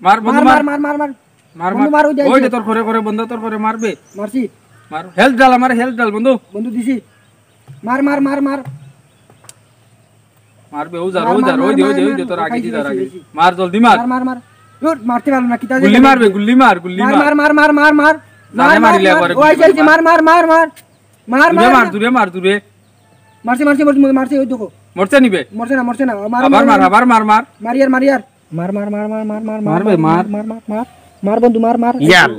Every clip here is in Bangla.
মার বন্ধু মার মার মার মার মার বন্ধু মার ওই ওই তোর করে বন্ধু তোর করে মারবে মারছি মার হেলথ ডাল আমার হেলথ ডাল বন্ধু বন্ধু দিছি মার মার মার মার মারবে ও যা ওই দে তোর আগে দি তার আগে মার জলদি মার মার মার মার মারতে পারলো না কিতা গুল্লি মারবে গুল্লি মার মার মার মার মার মার জানে মারিলে একবারে ওই যাইছে মার মার মার মার মার মার দূরে মারছি মারছি ওই দেখো মরছে নিবে মরছে না আবার মার মারিয়ার মার মার মার মার মার মার মারবে মার মার মার মার মার বন্ধু মার মার ইয়ার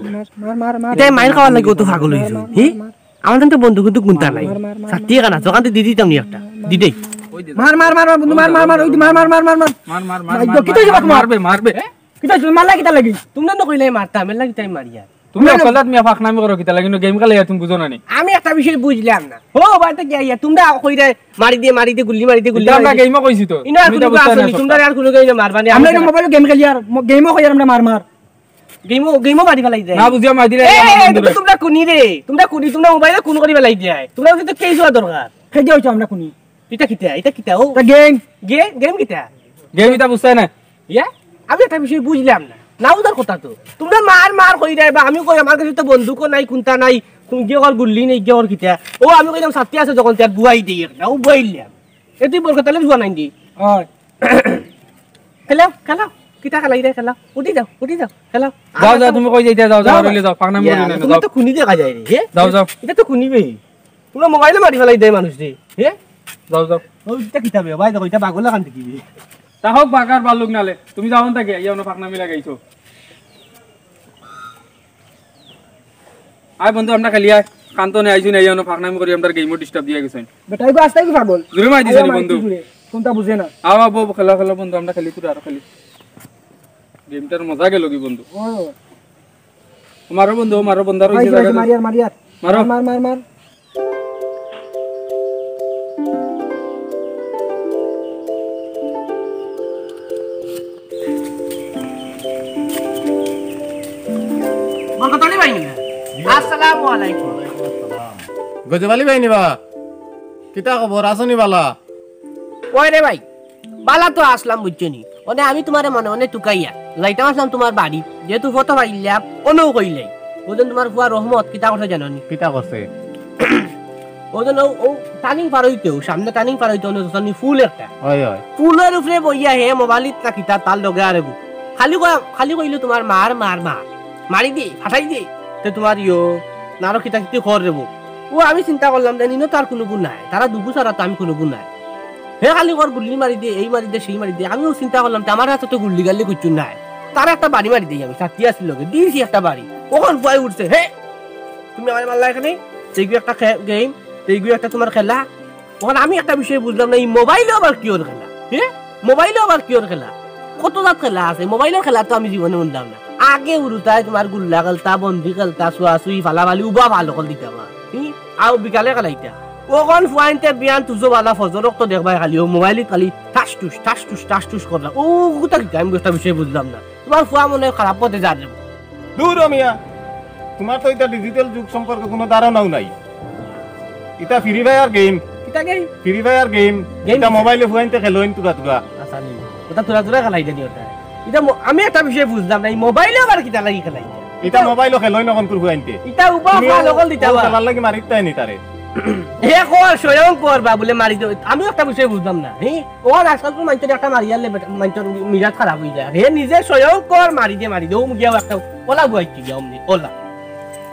মার মার মার এটা মাইর খাওয়ার লাগে তো পাগল হইছো আমার তো বন্ধু কিন্তু গুনতা নাই সাথী কানা দোকান দি দিতাম নি একটা দিদেই মার মার মার বন্ধু মার মার মার ওই মার মার মার মার মার কিতা যাবা মারবে কিতা মারলা কিতা লাগি তোমরা ন কইলাই মারতা মেলা কি টাইম মারিয়া তুমি অকলাত মিয়া ফাকনামি করো কিতা লাগিনো গেম খেলে তুমি বুঝো না নি আমি একটা বিষয় বুঝলাম না ও বাইতে গিয়া তোমরা কইরা মারি দিয়ে গুল্লি আমরা গেমও কইছি তো ইনা কোনো আসনি তোমরা আর কোনো গেম মারবানি আমরা মোবাইলে গেম খেলি আর গেমও কই আমরা মার মার গেমও মারি ফেলাই যায় না বুঝিয়া মাই দিলে তোমরা কোনি রে তোমরা মোবাইলে কোন করি ফেলাই যায় তোমরা তো কেই যাওয়া দরকার খেয়ে হইছো আমরা কোনি এটা কিতা ও গেম কিতা গেম এটা বুঝছাই না ইয়া আমি একটা বিষয় বুঝলাম না নাউদার কথা তো তোমরা মার কই যায় বা আমি কই আমার কাছে তো বন্দুকও নাই কুনতা নাই কোন গিয়ে গুল্লি নেই গিয়ে কিতা ও আমি কইলাম সাথী আছে যখন তার বুয়াই দেই একটা ও বুয়াইলাম এতুই বলকা তাহলে বুয়া নাই দি হয় খেলাও কিতা খেলাই রে খেলাও উঠি যাও খেলাও যাও তুমি কই যাইতা যাও রইলে যাও ফাকনামি করি না তুমি তো খুনি দেখা যায় রে হে যাও এটা তো খুনিবে তোমরা মোবাইলে মারি ফেলাই দেয় মানুষ রে হে যাও ও এটা কিতা বে ভাই দেখো এটা পাগল লাগান দেখিবি তা হোক বাকার বালুক নালে তুমি যাও না ইয়া না ফাকনামি লাগাইছো আয় বন্ধু আমরা খেলি আয় কান্তনে আইছি না ইয়া না ফাকনামি করি আমরা গেমও ডিস্টার্ব দিয়া গেছেন বেটাই গো আস্তে কি পাগল জুরে মাই দিছেন বন্ধু কোনটা বুঝে না আওয়া বউ খেলা বন্ধু আমরা খেলি তুই আর খেলি গেমটার মজা গেল কি বন্ধু মারো বন্দার হইছে জায়গা মারিয়ার মারো মার বরকতানি ভাই আসসালামু আলাইকুম গজবালি ভাই নিবা কিতা খবর আসনি বালা ওই রে ভাই বালা তো আসলাম বুঝছনি ওনে আমি তোমারে মনে টুকাইয়া যাইতাম আসলাম তোমার বাড়ি যেহেতু ফটো পাইলাম অনু কইলাই ওজন তোমার ফুয়া রহমত কিতা কথা জাননি কিতা করছে ওজন ও টার্নিং পার হইতেও সামনে টার্নিং পার হইতেও ওনে ফুল একটা হয় ফুলের উপরে বইয়া হে মোবাইলত না কিতা তার লগে আরে খালি কইলো তোমার মার মারি দি ফাটাই দি তে তোমার নারো কিতা কিতি কর রেবো ও আমি চিন্তা করলাম যে নিনো তার কোনো গুণ নাই তারা দুবু ছাড়া তো আমি কোনো গুণ নাই হে খালি কর গুল্লি মারি দিয়ে এই মারি দিয়ে সেই মারি দিয়ে আমিও চিন্তা করলাম আমার হাতে তো গুল্লি গাল্লি কিছু নাই তার একটা বাড়ি মারি দিই আমি সাথী আসছিল লগে দিয়েছি একটা বাড়ি কখন ভয় উঠছে হে তুমি আমার মারলা এখানে সেইগুলো একটা গেম সেইগুলো একটা তোমার খেলা ওখান আমি একটা বিষয় বুঝলাম না এই মোবাইলে আবার কিওর খেলা মোবাইলে আবার কিওর খেলা কত জাত খেলা আছে মোবাইলের খেলা তো আমি জীবনে শুনলাম না আগে উড়ুতায় তোমার গুল্লা খেলতা বন্দি খেলতা চুই ফালাফালি উবা ভালো কল দিতাম আর বিকালে খেলাইতা ওখান ফুয়াইনতে বিয়ান তুজো বালা ফজরক তো দেখবাই খালি ও মোবাইলে খালি টাস টুস করলা ও গোটা কি আমি একটা বিষয় বুঝলাম না তোমার ফুয়া মনে খারাপ পথে যা যাবো দূর মিয়া তোমার তো এটা ডিজিটাল যুগ সম্পর্কে কোনো ধারণাও নাই এটা ফ্রি ফায়ার গেম এটা মোবাইলে ফুয়াইনতে খেলোইন তুরা আসানি ওটা তুরা খেলাই জানি ওটা এটা আমি একটা বিষয় বুঝলাম না এই মোবাইলে আবার কিটা লাগি খেলাই এটা মোবাইলে খেলোই নখন তুর ফুয়াইনতে এটা উবা ভালো কল দিতাবা খেলার লাগি মারিতাই নি তারে হে কর স্বয়ং করবা বলে মারি দে আমি একটা বিষয় বুঝলাম না হে ও আজকাল তো মাইতে একটা মারিয়ালে মাইতে মিরাত খারাপ হই যায় হে নিজে স্বয়ং কর মারি দে ও গিয়া একটা ওলা বুয়াইতি গিয়া অমনি ওলা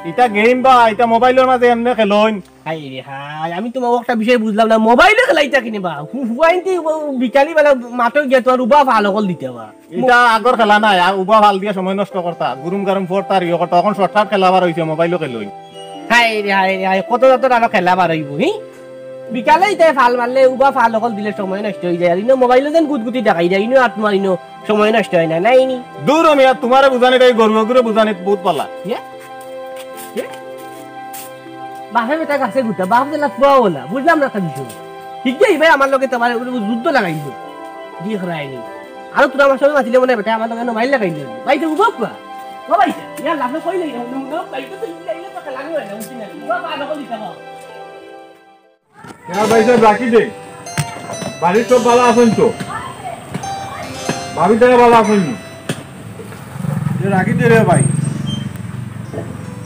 এটা গেম বা এটা মোবাইলের মাঝে এমনে খেলোইন হাই রে হাই আমি তো একটা বিষয় বুঝলাম না মোবাইলে খেলাইতা কিনিবা হুয়াইতি বিকালি বেলা মাঠে গিয়া তো আর উবা ভালো কল দিতেবা এটা আগর খেলা নাই উবা ভাল দিয়া সময় নষ্ট করতা গুরুম গারুম ফোরতার ইয়ে করতা এখন শর্টকাট খেলাবার হইছে মোবাইলও খেলোইন হাই রে কত যত আরো খেলা বার হইব বিকালে তাই ভাল মারলে উবা ভাল অকল দিলে সময় নষ্ট হয়ে যায় আর ইনো মোবাইলে যেন গুদগুতি দেখাই যায় ইনো আর তোমার ইনো সময় নষ্ট হয় না নাই নি দূর মিয়া তোমারে বুঝানি তাই গরু বুঝানি বহুত পালা বাপে বেটা গাছে গুটা বাপ দিলা পাওয়া বলা বুঝলাম না একটা বিষয় ঠিক আছে ভাই আমার লগে তোমার যুদ্ধ লাগাইছো দিয়ে খরাইনি আর তোরা আমার সঙ্গে মাছিলে মনে বেটা আমার লগে মোবাইল লাগাই দিল ভাই তো উবা পা ও ভাই ইয়া লাফে কইলে নো ভাই তো ইলাইলে তো লাগি হয় না উঠি না উবা পা লগে দিতা বা ভাই সাহেব রাখি দে বাড়ির সব ভালো আছেন তো ভাবি তারা ভালো আছেন রাখি দে রে ভাই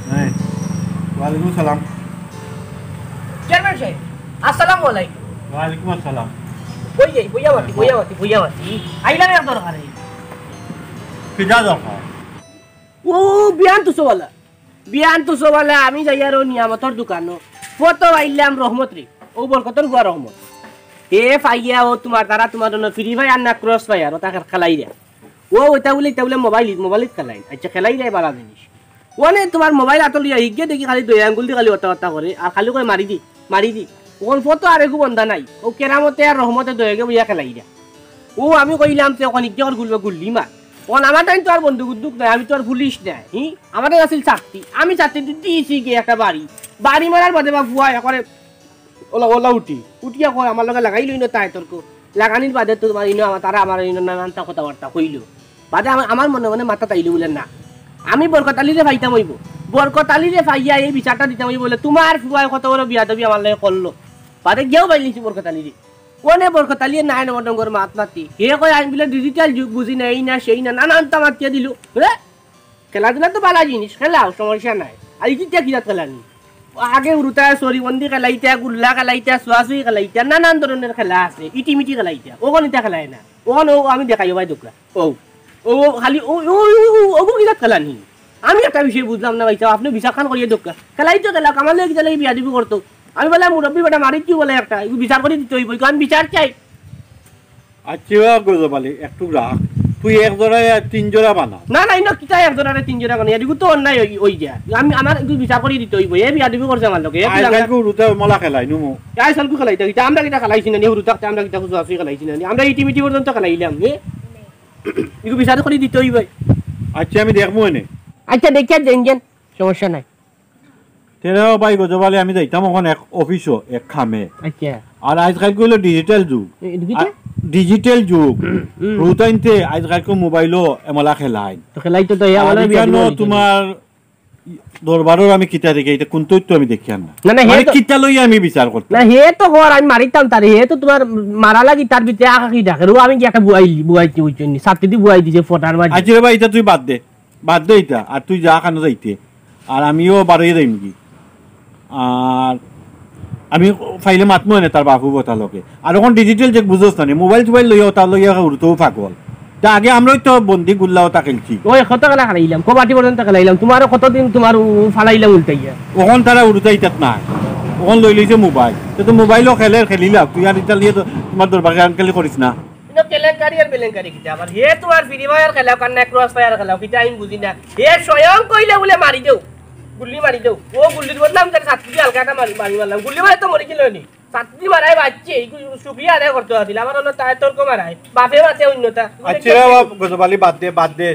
হ্যাঁ ওয়ালাইকুম সালাম চেয়ারম্যান সাহেব আসসালামু আলাইকুম ওয়ালাইকুম আসসালাম কই যাই বইয়াবাতি আইলাম এক দরকারে কিটা দরকার ও বিয়ান তো সওয়ালা আমি যাই আর নিয়ামতর দোকানো ফটো আইলাম রহমত রে ও বরকতর গুয়া রহমত এ ফাইয়া ও তোমার তারা তোমার জন্য ফ্রি ভাই আর না ক্রস ভাই আর ওটা খেলাই রে ও ওটা বলে মোবাইল খেলাই আচ্ছা খেলাই যায় বালা জিনিস ওনে তোমার মোবাইল আতলিয়া হিগে দেখি খালি দুই আঙ্গুল দিয়ে খালি ওটা করে আর খালি করে মারি দি ওন ফটো আর একু বন্ধা নাই ও কেরামতে আর রহমতে দয়াকে বইয়া খেলাই রে ও আমি কইলাম তো অনেক জায়গার গুল্লি মার ওন আমার টাইম তো আর বন্ধু গুদ্দুক নাই আমি তো আর পুলিশ নাই আমাদের আছিল চাকরি আমি চাকরি দিয়েছি গিয়ে একটা বাড়ি মারার বাদে বা বুয়া করে ওলা উঠিয়া কয় আমার লগে লাগাই লইন তাই তর্ক লাগানির বাদে তো তোমার তারা আমার নানানটা কথাবার্তা কইল বাদে আমার মনে মাথা তাইলো বলে না আমি বরকতালিরে ফাইতাম হইব বরকতালিরে ফাইয়া এই বিচারটা দিতাম হইব বলে তোমার ফুয়ায় কত বড় বিয়া দাবি আমার লাগে করলো বাদে গিয়েও পাইলিছি বরকতালিরে কোনে বরকতালিয়ে নাই নমডঙ্গর মাত মাতি হে কয় আমি বলে ডিজিটাল যুগ বুঝি না এই না সেই না নানানটা মাতিয়া দিল খেলাধুলা তো ভালো জিনিস খেলাও সমস্যা নাই আর ইতিয়া কিনা খেলানি আগে উড়ুতা সরি বন্দি খেলাইতা গুল্লা খেলাইতা সোয়াশুই খেলাইতা নানান ধরনের খেলা আছে ইটিমিটি খেলাইতা ওখানে ইটা খেলাই না ওখানে আমি দেখাই ভাই দোকরা ও খালি ও কিনা খেলানি আমি একটা বিষয় বুঝলাম না ভাইসা আপনি বিচার খান করিয়ে দোকরা খেলাই তো খেলা কামালে গেলে বিয়া দিবি করতো আমি বলে মুরব্বী বেটা মারি কি বলে একটা বিচার করে দিতে হইব আমি বিচার চাই আচ্ছা গজবালি একটু রাখ তুই এক জোড়া তিন জোড়া বানা না ইনো কিতা এক জোড়ারে তিন জোড়া বানা এদিকে তো অন্যায় হই যা আমি আমার একটু বিচার করে দিতে হইব এ বিয়া দিবি করছে আমার লোকে আজকালকে উড়ুতে মলা খেলাই নুমো আই সালকু খেলাইতা কিতা আমরা কিতা খেলাইছি না নেহরু তাকতে আমরা কিতা কুজু আফি খেলাইছি না আমরা ইটিমিটি পর্যন্ত খেলাইলাম ইগু বিচার করে দিতে হইব আচ্ছা আমি দেখবো এনে আচ্ছা দেখিয়া দেন সমস্যা নাই তেরাও ভাই গজবালি আমি যাইতাম ওখানে এক অফিসও এক খামে আচ্ছা আর আজকালকে হলো ডিজিটাল যুগ রুতাইনতে আজকালকে মোবাইলও এমলা খেলাই তো খেলাইতো তো আমাদের তোমার দরবারের আমি কিতা দেখি এটা কোন তথ্য আমি দেখি না না মানে কিতা লইয়া আমি বিচার করতে না হে তো হর আমি মারিতাম তারে হে তো তোমার মারা লাগি তার ভিতরে আখা কি ডাকে আমি কি একটা বুয়াইছি বুঝছনি সাথে দি বুয়াই দিছে ফটার মাঝে আচ্ছা রে ভাই এটা তুই বাদ দে এটা আর তুই যা খানো যাইতে আর আমিও বাড়িয়ে যাইম কি আর আমি ফাইলে মাতমো এনে তার বাপু বতা লোকে আর এখন ডিজিটাল যে বুঝোস না মোবাইল টোবাইল লইয়া তার লইয়া উড়তেও ফাঁকল তা আগে আমরাই তো বন্দি গুল্লাও তা খেলছি ওই কত খেলা খেলাইলাম কবাটি পর্যন্ত খেলাইলাম তোমারও কতদিন তোমার ফালাইলাম উল্টাইয়া ওখন তারা উড়তাই তাত নাই ওখন লই লইছে মোবাইল তো মোবাইলও খেলিলা তুই আর এটা লিয়ে তোমার দরবার আনকালি করিস না কেলেঙ্কারি আর বেলেঙ্কারি কিতা আবার হে তোমার ফ্রি ফায়ার খেলাও কান্না ক্রস ফায়ার খেলাও কিতা আমি বুঝি না হে স্বয়ং কইলে বলে মারি দেও গুল্লি মারি দেও ও গুল্লির বদলাম তার ছাত্রী হালকাটা মারি মারলাম গুল্লি মারে তো মরে গেল নি ছাত্রী মারাই বাচ্চে সুক্রিয়া আদায় করতে আসছিল আমার হলো তাই তর্ক মারাই বাপে মাতে অন্যতা আচ্ছা গজবালি বাদ দে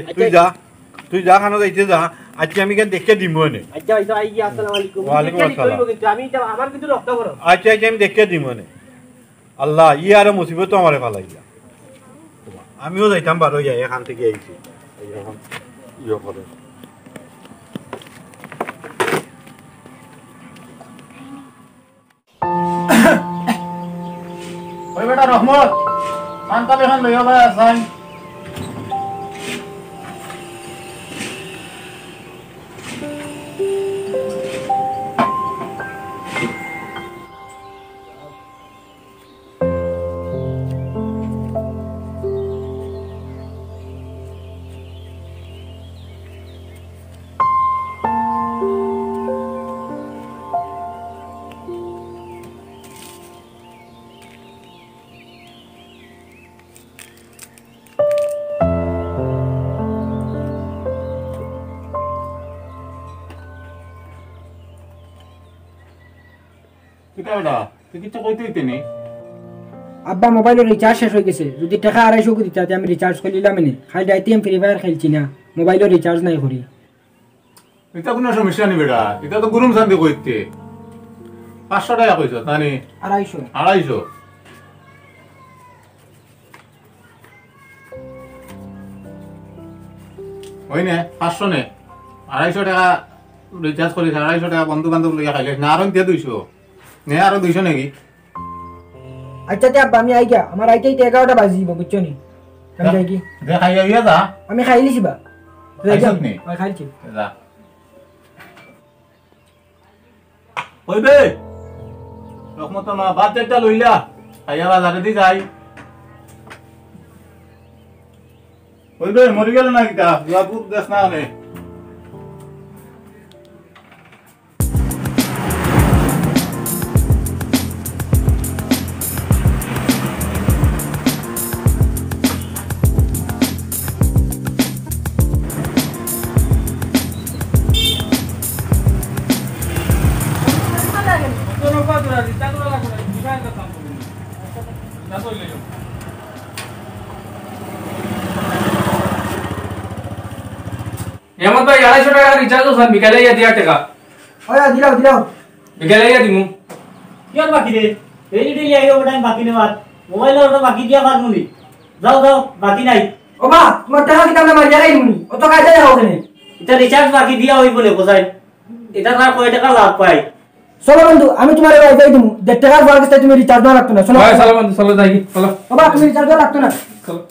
তুই যা খানো যাইতে যা আজকে আমি কেন দেখে দিব নে আচ্ছা ভাই আই আসসালামু আলাইকুম ওয়ালাইকুম আসসালাম কিন্তু আমি আমার কিন্তু রক্ত করো আচ্ছা আমি দেখে দিব নে আল্লাহ ই আর মুসিবত আমারে ফালাইলা আমিও যাইতাম বারো যাই এখান থেকে আইছি এখন ইয়ে করে ওই বেটা রহমত কানকাল এখন লইয়া ভাই আসাই আব্বা মোবাইলের রিচার্জ শেষ হয়ে গেছে যদি টাকা 250 দিতে আমি রিচার্জ করে নিলাম এনে খালি রাইতে আমি ফ্রি ফায়ার খেলছি না মোবাইলের রিচার্জ নাই করি এটা কোনো সমস্যা নেই বেটা এটা তো গুরুম শান্তি কইতে 500 টাকা কইছো তানি 250 ওই নে 500 নে 250 টাকা রিচার্জ করি 250 টাকা বন্ধু বান্ধব লইয়া খাইলে না আর 200 নে আর 200 নাকি আচ্ছা তে আব্বা আমি আই গিয়া আমার আইতে 11টা বাজি দিব বুঝছো নি আমি যাই কি দে খাইয়া ইয়া দা আমি খাইলিছি বা খাইছত নি খাইছি যা কইবে রহমত না বাদ একটা লইলা খাইয়া বাজারে দি যাই কইবে মরি গেল না কিটা বাবু দেখ না নে হেমন্ত ভাই 250 টাকা রিচার্জ হল বিকালে ইয়া দিয়া টাকা ওয়া দিলাও বিকালে ইয়া দিমু কিয় বাকি রে এই দিলি আইও টাইম বাকি নে বাদ মোবাইলের তো বাকি দিয়া বাদ মুনি যাও যাও বাকি নাই ও মা তোমার টাকা কি কামনা মার জায়গায় মুনি ও তো কাজে যাও কেন এটা রিচার্জ বাকি দিয়া হইব নে কোথায় এটা তার কয় টাকা লাভ পাই চলো বন্ধু আমি তোমার ওয়াইফাই দিমু 1.5 টাকার বারগেস্তে তুমি রিচার্জ না রাখতো না চলো ভাই চলো বন্ধু চলো যাই চলো ও মা তুমি রিচার্জ রাখতো না চলো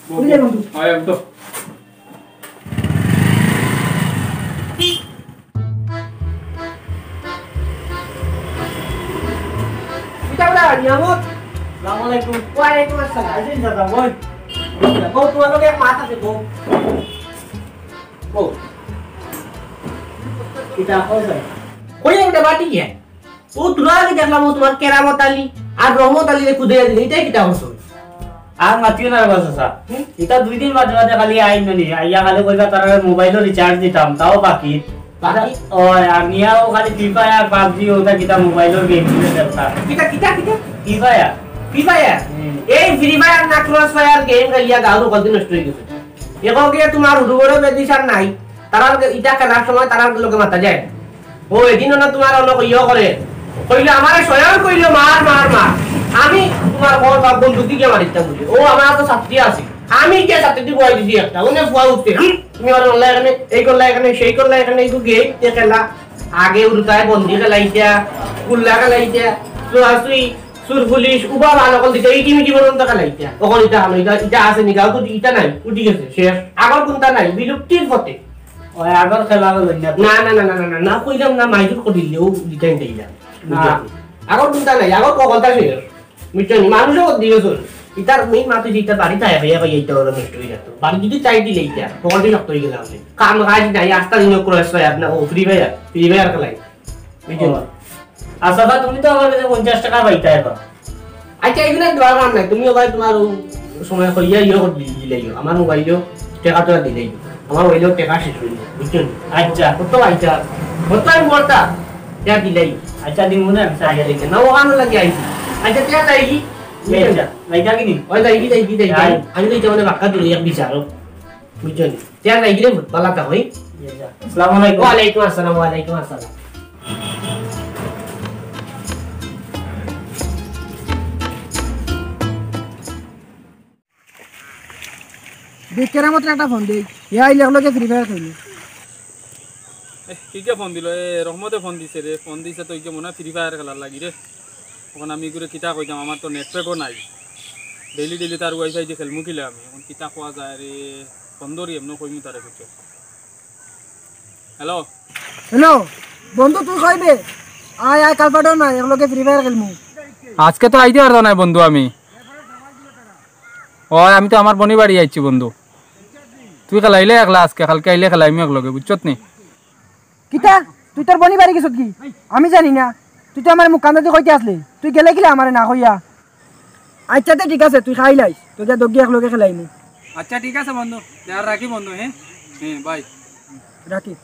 বুঝলে বন্ধু আয় তো কিতাবটা নিয়ামত আসসালামু আলাইকুম ওয়ালাইকুম আসসালাম আইছেন দাদা বল বল তোমার লগে এক মাত আছে বল বল এটা কই যায় কই একটা বাটি কি ও তুলা আগে দেখলাম ও তোমার কেরামত আলী আর রহমত আলী খুদে দিলে এটাই কিটা হচ্ছে আর মাতিও না বাস আছে এটা 2 দিন বাদে বাদে খালি আইন নি আইয়া খালি কইবা তার মোবাইলের রিচার্জ দিতাম তাও বাকি বাকি ও আমিয়াও খালি ফ্রি ফায়ার পাবজি ওটা কিটা মোবাইলের গেম খেলে দেখতা কিটা কিটা কিটা ফ্রি ফায়ার ফ্রি ফায়ার এই ফ্রি ফায়ার না ক্রস ফায়ার গেম গাইয়া গাউর কত নষ্ট হয়ে গেছে এগোকে তোমার উড়ুবড় বেদিশার নাই তারা ইটা খেলার সময় তারা লোকে মাতা যায় ও এদিনও না তোমার অন্য ইয়ে করে কইলে আমারে স্বয়ং কইলো মার মার মার আমি তোমার ঘর বা বন্ধু দিকে মারিতে বলি ও আমার তো ছাত্রী আছে আমি কে ছাত্রী বয় দিছি একটা ওনে ফুয়া উঠতে তুমি আর অনলাইন এখানে এই করলা এখানে সেই করলা এখানে এই গেট তে খেলা আগে উড়তায় বন্দি খেলাইতা কুল্লা খেলাইতা সুই সুর পুলিশ উবা ভালো কল দিতে এই টিমি জীবন তো খেলাইতা তখন এটা হলো এটা আছে নি গাও তো এটা নাই উঠি গেছে শেষ আগর কোনটা নাই বিলুপ্তির পথে ওই আগর খেলা হলো না না না না না না না না কইলাম না মাইজুর করে দিলেও দিতেন দেইলা না আগর কোনটা নাই আগর কলটা শেষ মিটনি মানুষও দিয়ে চল ইতার মেইন মাতে যেটা বাড়িতে আয়া ভাইয়া ভাইয়া এটা হলো নষ্ট হয়ে যেত বাড়ি যদি চাই দিলে এটা কলটি শক্ত হয়ে গেলাম কাম কাজ নাই আস্তা দিন ক্রস হয় আপনার ও ফ্রি ফায়ার খেলাই বুঝছেন আচ্ছা বা তুমি তো আমার কাছে 50 টাকা পাইতা এখন আচ্ছা এগুলো দেওয়ার কাম নাই তুমিও ভাই তোমার সময় কইয়া ইয়ে করে দিলেই আমার মোবাইলেও টাকা দিলেই আমার মোবাইলেও টাকা শেষ হয়ে যায় বুঝছেন আচ্ছা কত আইতা কত আমি বলতা যা দিলেই আচ্ছা দিন মনে আমি আগে দেখে না ওখানে লাগে আইছি আচ্ছা তে তাই কি আচ্ছা লাইকা কিনি ওই তাই কি আমি তো এটা মানে বাক্কা দিলে এক বিচারো বুঝছেন তে তাই কি বালাটা হই আসসালামু আলাইকুম ওয়ালাইকুম আসসালাম ওয়ালাইকুম আসসালাম দেখেরা মত একটা ফোন দেই ইয়া আইলে লগে ফ্রি ফায়ার খেলি কিকে ফোন দিল এ রহমতে ফোন দিছে রে ফোন দিছে তো ইকে মনে হয় ফ্রি ফায়ার খেলার লাগি রে এখন আমি করে কিতা কইতাম আমার তো নেটওয়ার্কও নাই ডেইলি তার ওয়াইফাই দিয়ে খেলমু কিলে আমি এখন কিতা কোয়া যায় রে বন্ধরি এমন কইমু তারে কিছু হ্যালো হ্যালো বন্ধু তুই কইবে আয় আয় কাল পাঠাও না এগুলোকে ফ্রি ফায়ার খেলমু আজকে তো আইতে পারতো না বন্ধু আমি ওই আমি তো আমার বনি বাড়ি আইছি বন্ধু তুই খেলাইলে একলা আজকে কালকে আইলে খেলাইমি একলগে বুঝছত নি কিতা তুই তোর বনি বাড়ি গেছত কি আমি জানি না তুই তো আমার মুখ কান্দাতে কইতে আসলি তুই গেলে কিলা আমারে না কইয়া আচ্ছা তো ঠিক আছে তুই খাইলাইস তো যা দগি একলগে খেলাইমু আচ্ছা ঠিক আছে বন্ধু আর রাখি বন্ধু হ্যাঁ হ্যাঁ বাই রাখি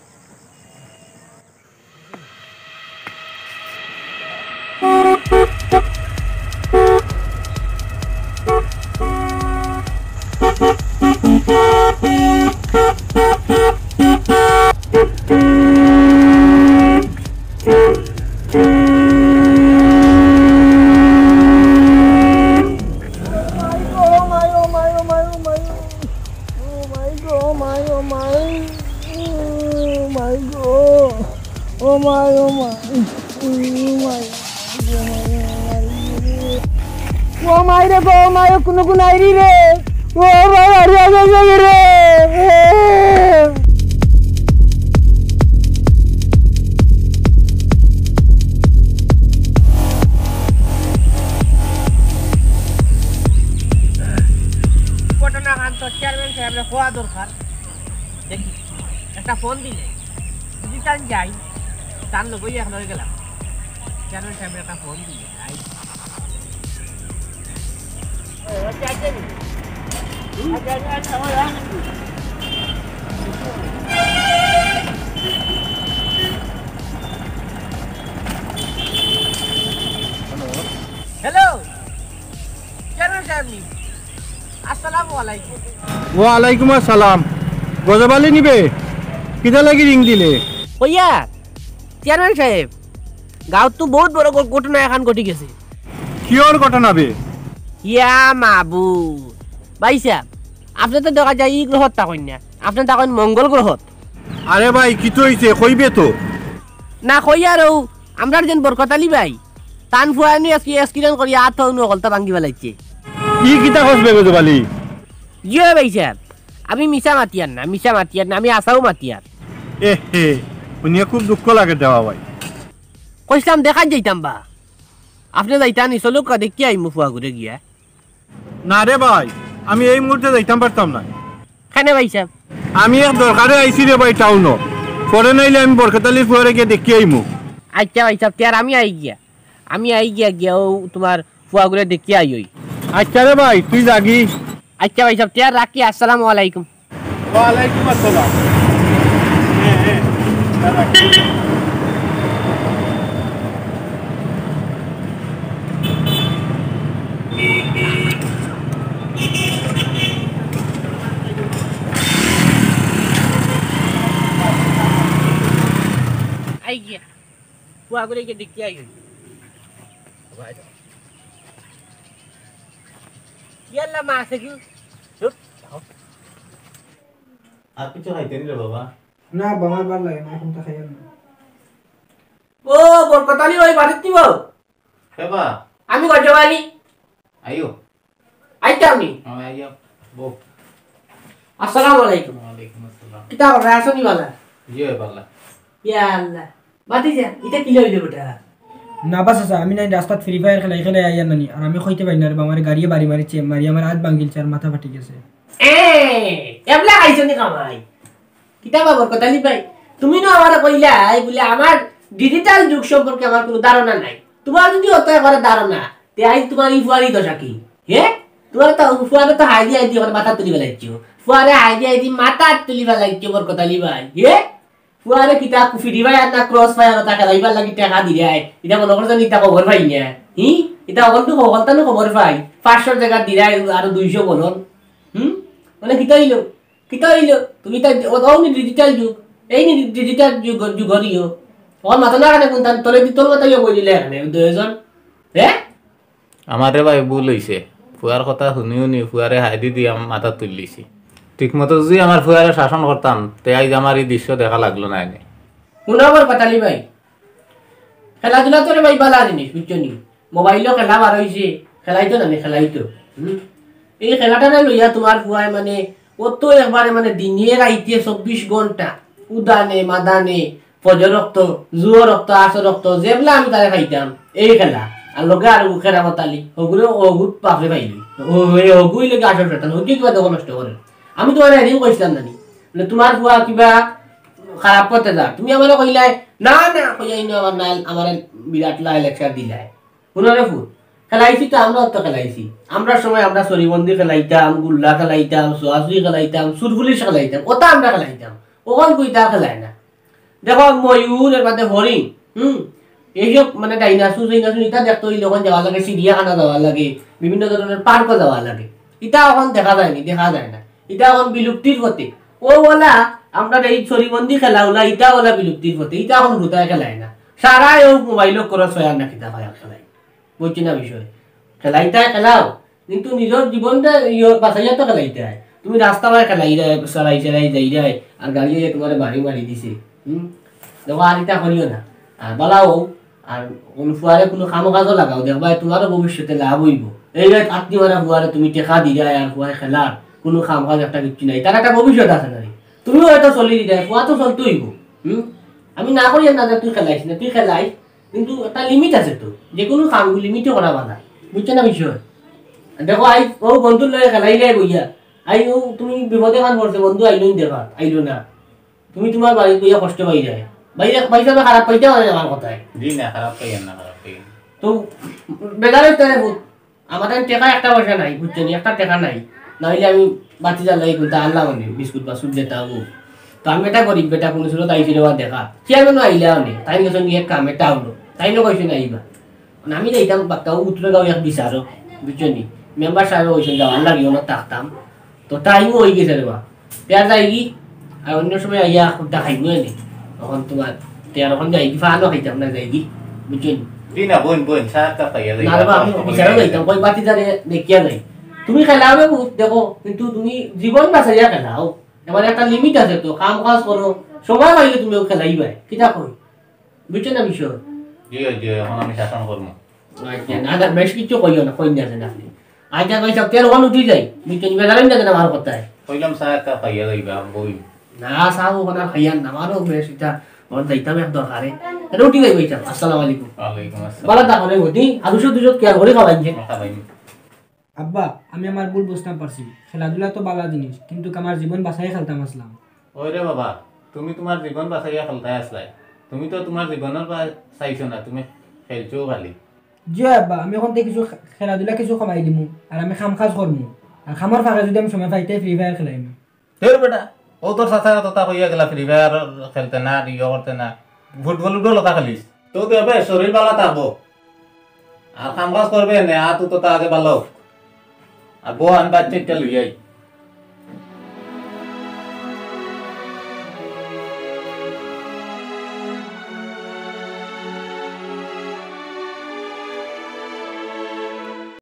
কোনো কোন আইরি রে ও বাবা রে ঘটনা খান তো চেয়ারম্যান সাহেব হওয়া দরকার দেখি একটা ফোন দিলে যদি তান যাই তার লোকই এখন হয়ে গেলাম চেয়ারম্যান সাহেবের একটা ফোন দিলে হ্যালো চেয়ারম্যান সাহেব নি আসসালামু আলাইকুম ওয়ালাইকুম আসসালাম গজবালি নিবে কিটা লাগি রিং দিলে কইয়া চেয়ারম্যান সাহেব গাঁৱত তো বহুত বড় ঘটনা এখন ঘটি গেছে কিয়র ঘটনা বে ইয়া মাবু ভাই সাহেব আপনি তো দেখা যায় ই গ্রহত থাকেন না আপনি থাকেন মঙ্গল গ্রহত আরে ভাই কি তো হইছে কইবে তো না কইয়া আর আমরা যেন বরকতালি ভাই টান ফুয়ানি এক্সিডেন্ট করি আর তো কলতা ভাঙ্গি পেলাইছে ই কিটা খসবে গজবালি জিও ভাই সাহেব আমি মিশা মাতিয়ার না আমি আসাও মাতিয়ার এ হে উনিয়া খুব দুঃখ লাগে দেওয়া ভাই কইলাম দেখা যাইতাম বা আপনি যাইতাম নি চলো দেখি আইমু ফুয়া ঘুরে গিয়া না রে ভাই আমি এই মুহূর্তে যাইতাম পারতাম না খানে ভাই সাহেব আমি এক দরকারে আইছি রে ভাই টাউন পরে নাইলে আমি বরকতালির ফুয়ারে গিয়ে দেখি আইমু আচ্ছা ভাই সাহেব তার আমি আই গিয়া ও তোমার ফুয়া ঘুরে দেখি আই ওই আচ্ছা রে ভাই তুই জাগি আচ্ছা ভাই সাহেব তার রাখি আসসালামু আলাইকুম ওয়ালাইকুম আসসালাম আই গিয়া ফুয়া ঘুরে গিয়ে দেখি আই ওই ইয়াল্লা মা আছে কি আর কিছু খাইতে নিলে বাবা না বামার ভাল লাগে না এখন তা খাই না ও বরকতালি ওই বাড়িতে দিব হেবা আমি গজবালি আইও আইতাম নি আইও বো আসসালামু আলাইকুম ওয়ালাইকুম আসসালাম কিতা করে আসনি বালা জিও পাল্লা ইয়া আল্লাহ বাতি যা এটা কি লইলে বেটা না বাস আছে আমি নাই রাস্তাত ফ্রি ফায়ার খেলাই আইয়া নানি আর আমি কইতে পারি না রে বামারে গাড়ি বাড়ি মারিছে মারি আমার হাত ভাঙিলছে আর মাথা ফাটি গেছে এবলা আইছনি কামাই কিতা বাবর কথালি ভাই তুমি না আমারে কইলা বলে আমার ডিজিটাল যুগ সম্পর্কে আমার কোনো ধারণা নাই তোমার যদি অত করে ধারণা তে আই তোমার ই ফুয়ারি দশা কি হে তোমার তো ফুয়ারে তো হাইদি আমার মাথা তুলি বেলাইছো ফুয়ারে হাইদি মাথা তুলি বেলাইছো বরকতালি ভাই হে ফুয়ারে কিতা কুফিডি ভাই আর না ক্রস ফায়ার তা খেলাইবার লাগি টাকা দি যায় এটা মনে করছ নি তা খবর পাই না এটা অগল তো খবর পাই 500 টাকা দি যায় আর 200 বলন মানে কিতা হইলো তুমি তা ওনি ডিজিটাল যুগ এই নি ডিজিটাল যুগ হরিও ওর মাথা না কানে কোন তলে দি তোর মাথা ইয়ে বলিলে এখানে দুইজন আমারে ভাই ভুল হইছে ফুয়ার কথা শুনিও নি ফুয়ারে হাইদি দিয়ে মাথা তুললিছি ঠিক মতো যদি আমার ফুয়ারে শাসন করতাম তে আজ আমার এই দৃশ্য দেখা লাগলো না এনে মুনাবার পাতালি ভাই খেলাধুলা তো রে ভাই বালা জিনিস বুঝছো নি মোবাইলও খেলা বার হইছে খেলাইতো না খেলাইতো এই খেলাটা লইয়া তোমার ফুয়ায় মানে অত একবারে মানে দিনে রাইতে 24 ঘন্টা উদানে মাদানে ফজর রক্ত জুয়ো রক্ত আসর রক্ত যেবলা আমি তারে খাইতাম এই খেলা আর লগে আর খেলা মাতালি ওগুলো ওগুত পাপড়ে পাইলি ওগুই লগে আসর ফেটান ওগুলো কিবা দখল নষ্ট করে আমি তোমার এদিন কইছিলাম নানি মানে তোমার ফুয়া কিবা খারাপ করতে যা তুমি আমার কইলাই না কইয়াই না আমার নাল আমার বিরাট লাই লেকচার দিলাই শুনারে ফুল খেলাইছি তো আমরা তো খেলাইছি আমরা সময় আমরা সরিবন্দি খেলাইতাম গুল্লা খেলাইতাম সোয়াসুই খেলাইতাম সুরপুলিশ খেলাইতাম ওটা আমরা খেলাইতাম ওখান কইতা খেলাই না দেখো ময়ূর এর মধ্যে হরিণ এইসব মানে ডাইনাসুর এটা দেখতে হইলে ওখানে যাওয়া লাগে চিড়িয়াখানা যাওয়া লাগে বিভিন্ন ধরনের পার্কও যাওয়া লাগে এটা এখন দেখা যায় না এটা এখন বিলুপ্তির পথে ও বলা আমরা এই সরিবন্দি খেলা ওলা এটা ওলা বিলুপ্তির পথে এটা এখন ভূতায় খেলায় না সারা ও মোবাইল করে ছয়ার না কিতা খেলাই বুঝছি না বিষয় খেলাইতাই খেলাও কিন্তু নিজের জীবনটা বাঁচাইয়া তো খেলাইতাই তুমি রাস্তা পায় খেলাই চালাই যাই যায় আর গাড়ি তোমার বাড়ি মারি দিছে দেখো আর এটা করিও না আর বলাও আর কোনো ফুয়ারে কোনো কাম কাজও লাগাও দেখবা তোমারও ভবিষ্যতে লাভ হইব এই যে আপনি মারা হুয়ারে তুমি টেকা দিয়ে আর হুয়ায় খেলার কোনো কাম কাজ একটা কিছু নাই তার একটা ভবিষ্যৎ আছে না তুমিও হয়তো চলি দিয়ে হুয়া তো চলতেই হইব আমি না করি না তুই খেলাইস না তুই খেলাই কিন্তু একটা লিমিট আছে তো যে কোনো কাম লিমিটে করা বাধা বুঝছো না বিষয় দেখো আই ও বন্ধুর লয়ে খেলাইলে বইয়া আই ও তুমি বিপদে কান করছে বন্ধু আইলো দেখা আইলো না তুমি তোমার বাড়ি বইয়া কষ্ট পাই যায় বাইরে পয়সা খারাপ পাইতে পারে আমার কথায় জি না খারাপ পাইয়েন না খারাপ পাইয়েন তো বেকারের তারে আমাদের টাকা একটা পয়সা নাই বুঝছো নি একটা টাকা নাই নাহলে আমি বাতি জ্বালাই কিন্তু আনলাম মানে বিস্কুট বাস্কুট যেটা হবো তো আমি এটা করি বেটা কোনো ছিল তাই ছিল দেখা চেয়ারম্যানও আইলে আনে তাই গেছো নিয়ে কাম এটা হলো তাই না কইছে না আইবা আমি যাইতাম বাক্কাও উত্তরে গাঁও এক বিচারো বুঝছো নি মেম্বার সাহেব কইছেন যাওয়ার লাগিও না থাকতাম তো টাইমও হয়ে গেছে রে বা পেয়ার যাই কি আর অন্য সময় আইয়া খুঁটা খাইবো এনে তখন তোমার তেয়ার ওখান যাই কি ফানো খাইতাম না যাই কি বুঝছো নি জি না বোন বোন সাতটা পাইয়া যাই না রে বা আমি বিচারো যাইতাম কই বাতি জানে দেখিয়া যাই তুমি খেলাও দেখো কিন্তু তুমি জীবন বাঁচাইয়া খেলাও এবার একটা লিমিট আছে তো কাম কাজ করো সময় পাইলে তুমি খেলাইবা কিতা কই বুঝছো না বিষয় জি জি এখন আমি শাসন করবো না বেশ কিছু কইও না কই না আপনি আইটা কই সব তেল ওখান উঠি যাই বুঝছো নি বেজারেন না আমার কথায় কইলাম সাতটা পাইয়া যাইবা বই না সাহু ওখানে খাইয়ান না আমারও বেশ এটা ওর যাইতাম এক দরকারে রুটি যাই বইতাম আসসালামু আলাইকুম ওয়ালাইকুম আসসালাম বালা তা করে গতি আদুশো দুশো কেয়ার করে খাওয়াইছে খাবাইনি আব্বা আমি আমার ভুল বুঝতাম পারছি খেলাধুলা তো ভালো জিনিস কিন্তু আমার জীবন বাঁচাই খেলতাম আসলাম ওই রে বাবা তুমি তোমার জীবন বাঁচাইয়া খেলতাই আসলাই তুমি তো তোমার জীবনের চাইছো না তুমি খেলছো খালি জি আব্বা আমি এখন থেকে কিছু খেলাধুলা কিছু কমাই দিমু আর আমি খাম কাজ করমু আর খামার ফাঁকা যদি আমি সময় পাইতে ফ্রি ফায়ার খেলাইম তোর বেটা ও তোর সাথে তোতা কইয়া গেলা ফ্রি ফায়ার খেলতে না ইয়ে করতে না ফুটবল উঠবো লতা খেলিস তো দেবে শরীর ভালো থাকবো আর কাম কাজ করবে না তো তোতা আগে ভালো আর বউ আমি বাচ্চা লইয়াই